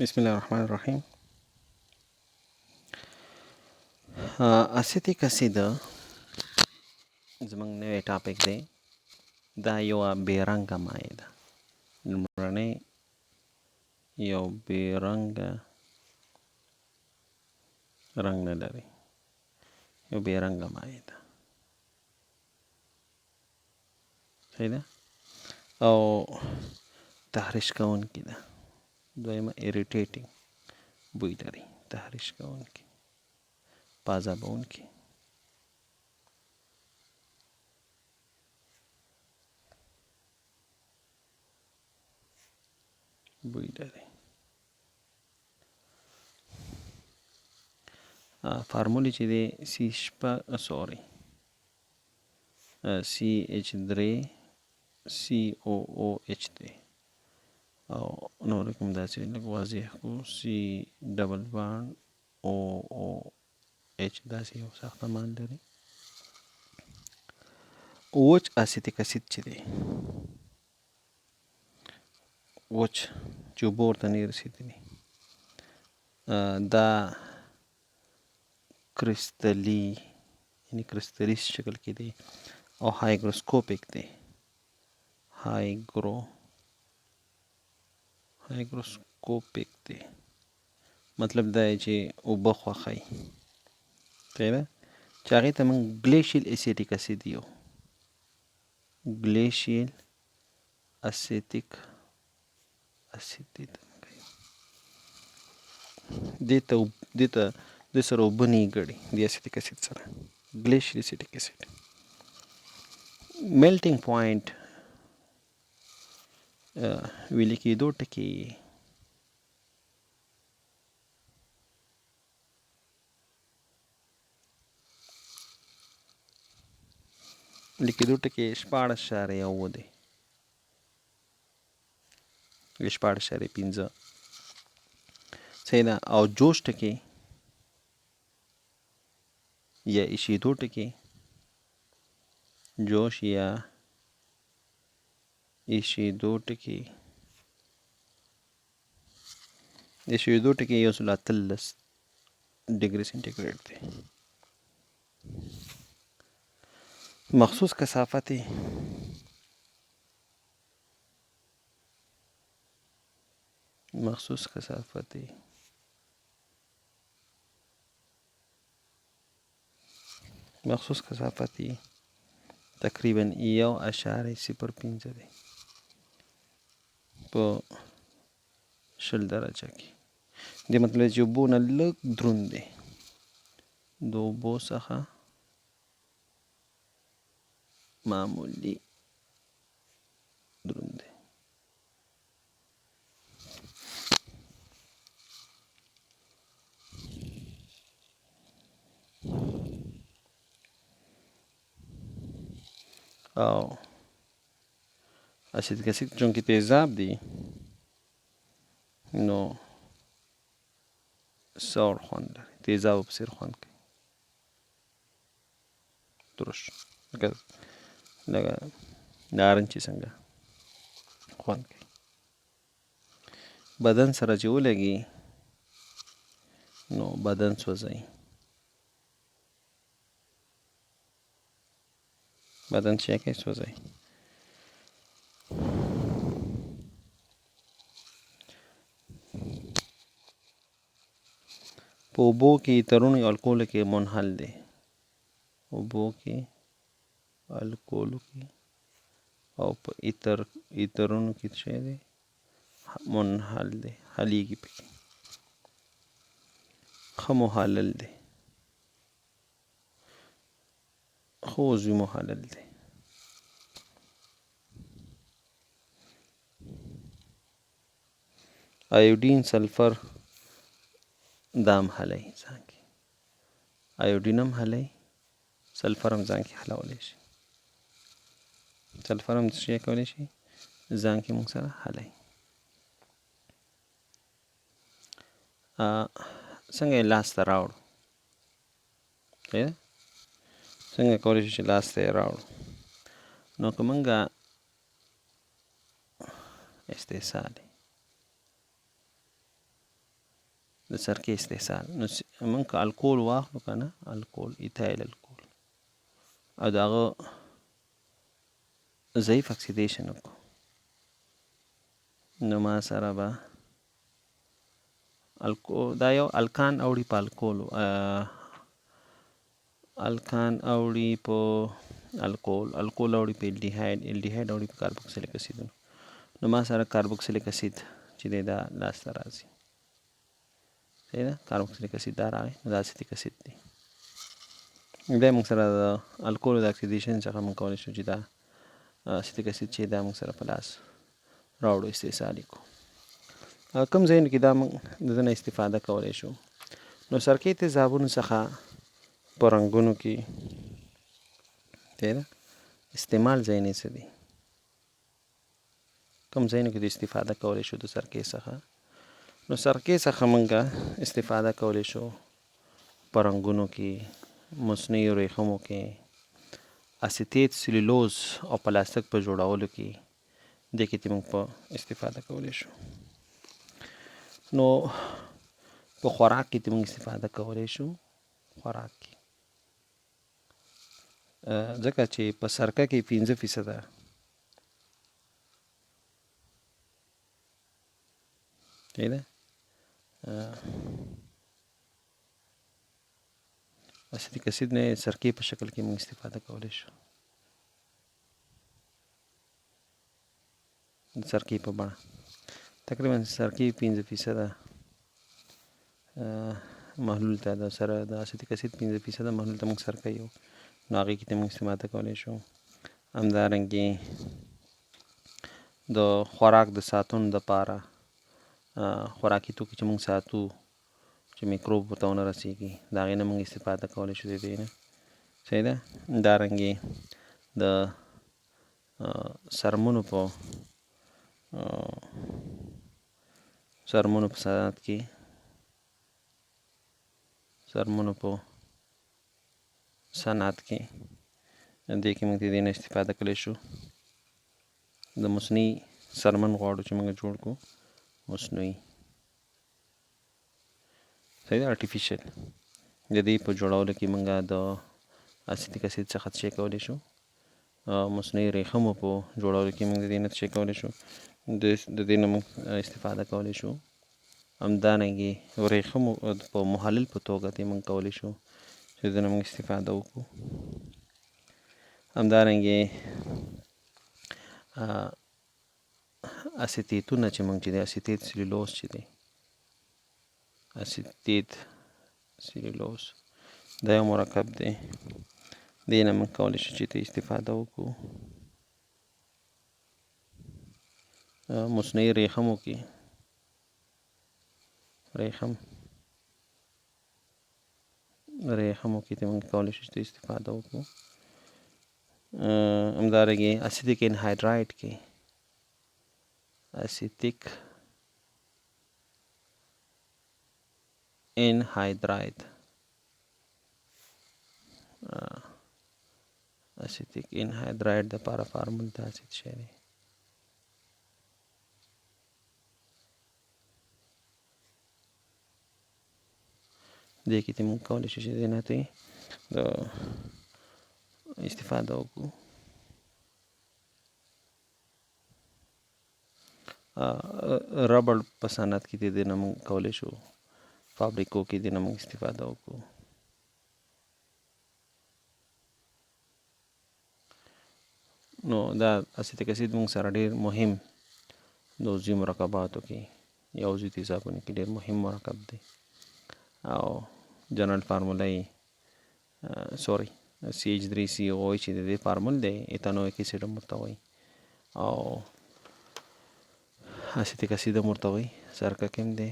بسم الله الرحمن الرحیم. اسیتیک اسید زموږ نوی ټاپک دی. دا یوه بې رنګه مایع ده. لومړنۍ یو بې رنګه رنګ نه لري، یو بې رنګه مایع ده. صحیح ده؟ او تحریش کوونکې ده. دویمه اریټیټینګ بوی لري، تحریش کوونکې، پازابونکې. بوی لري. فارمولې چې دی CH3COOH دی، او نور کوم داسې لږ واضح کو C_OOH داسې یو ساختمان لري. OH اسیتیک اسید چې دی، OH چې اوبه ورته نه رسېدلي، دا کرستلي یعنی کرستلیس شکل کې دی او هایګروسکوپیک دی. هایګروسکوپیک دی مطلب دا دی چې اوبه خوښوي. صحیح ده؟ چې هغې ته موږ ګلیشیل اسیټیک اسید یو. ګلیشیل اسیټیک اسید دې ته سره اوبه نه یې ګډي، دې اسیټیک اسید سره ګلیشیل اسیټیک اسید. میلټینګ پوینټ ویلې کېدو ټکي لیکېدو ټکي 14.9 دی، 14.5. صحیح ده؟ او جوش ټکي یا ایشېدو ټکي، جوش یا ایشېدو ټکي، ایشېدو ټکي 113 ډګري سینټیګریډ دی. مخصوص کثافت تقریبا 1.05 دی په 20 درجه کې. دې مطلب چې اوبو نه لږ دروند دی، د اوبو څخه معمولی دروند دی. او اسیتیک اسید چونکې تیزاب دی نو سور خوند لري، تیزابو په څېر خوند کوي، ترش لکه نارنج چې څنګه خوند کوي. بدن سره چې ولګي نو بدن سوځوي، بدن چې کوي سوځوي. په اوبو کې ایترونو یا الکولو کې منحل دی، اوبو کې، الکولو کې او په ایترونو کې څه دی؟ منحل دی، حلیږي پکې، ښه محلل دی، ښه عضوي محلل دی. ایوډین، سلفر دا هم حلی ځان کې، ایوډین هم حلی، سلفر هم ځان کې حلولی شي، سلفر هم څه کولی شي ځان کې موږ سره حلی. څنګه یې لاسته راوړو؟ څنګه کولی شو چې لاسته یې راوړو؟ نو که موږ استحصال د سرکې استحصال. نو موږ که الکول واخلو که نه، الکول ایتایل الکول، او د هغه ضعیف اکسیدیشن وکړو، نو ما سره به دا یو الکان اوړي په الکولو، الکان اوړي په الکول، الکول اوړي په الډیهاید، الډیهاید اوړي په کاربوکسیلیک اسیدونو. نو ما سره کاربوکسیلیک اسید چې دی دا لاسته راځي. صحیح ده؟ کاربوکسیلیک اسید دا راغی، نو دا اسیتیک اسید دی. بیا موږ سره د الکولو د اکسیدیشن څخه موږ کولی شو چې دا اسیتیک اسید چې دا موږ سره په لاس راوړو، استحصال یې کړو. کوم ځایونو کې دا موږ د دې نه استفاده کولی شو؟ نو سرکې تیزابونو څخه په رنګونو کې استعمال ځایونه څه دي؟ کوم ځایونو کې د استفاده کولی شو د سرکې څخه؟ نو سرکې څخه موږ استفاده کولی شو په رنګونو کې، مصنوعي ورېښمو کې، اسیتیت سلولوز او پلاستیک په جوړولو کې، دې کې موږ په استفاده کولی شو. نو په خوراک کې موږ استفاده کولی شو، خوراک کې، ځکه چې په سرکه کې 15% صحیح ده اسیتیک اسید نه سرکې په شکل کې موږ استفاده کولی شو، د سرکې په بڼه. تقریبا سرکې 15% محلول ته د سره د اسیتیک اسید 15% محلول ته موږ سرکه یو، نو هغې کې ته موږ استفاده کولی شو. همدارنګې د خوراک د ساتنو دپاره خوراکي توکي چې موږ ساتو چې میکروب ورته ونه رسېږي، د هغې نه موږ استفاده کولی شو د دې نه. صحیح ده؟ همدارنګې د څرمنو په صنعت کې، څرمنو په صنعت کې دې کې موږ د دې نه استفاده کولی شو. د مصنوعي څرمن غواړو چې موږ جوړ کړو، مصنوعي، صحیح ده، آرټیفیشل. د دې په جوړولو کې موږ د اسیتیک اسید څخه څه کولی شو؟ مصنوعي ورېښمو په جوړولو کې موږ د دې نه څه کولی شو؟ د دې نه موږ استفاده کولی شو. همدارنګې ورېښمو په محلل په توګه دې موږ کولی شو چې د دې نه موږ استفاده وکړو. همدارنګې اسیتیتونه چې موږ چې دی، اسیتیت سلولوز چې دی، اسیتیت سلولوز دا یو مرکب دی، دې نه موږ کولی شو چې ته استفاده وکړو. مصنوعي ورېښمو کې ورېښمو کې ته موږ کولی شو چې ته استفاده وکړو. همدارنګې اسیتیک انهایډرایډ کې، اسیتیک انهایډرایډ، اسیتیک انهایډرایډ دپاره فارمول داسې شی دی. دې کې ته موږ کولی شو چې دې نه ته استفاده وکړو. ربړ په صنعت کې دې نه موږ کولی شو، فابریکو کې دې نه موږ استفاده وکړو. نو دا اسیتیک اسید موږ سره ډېر مهم د عضوي مرکباتو کې یا عضوي تیزابونو کې ډېر مهم مرکب دی، او جنرال فارموله یې CH3COOH چې د دې فارمول دی ایتانویک اسید هم ورته وایي، او اسیتیک اسید هم ورته وایي، سرکه کې هم دی.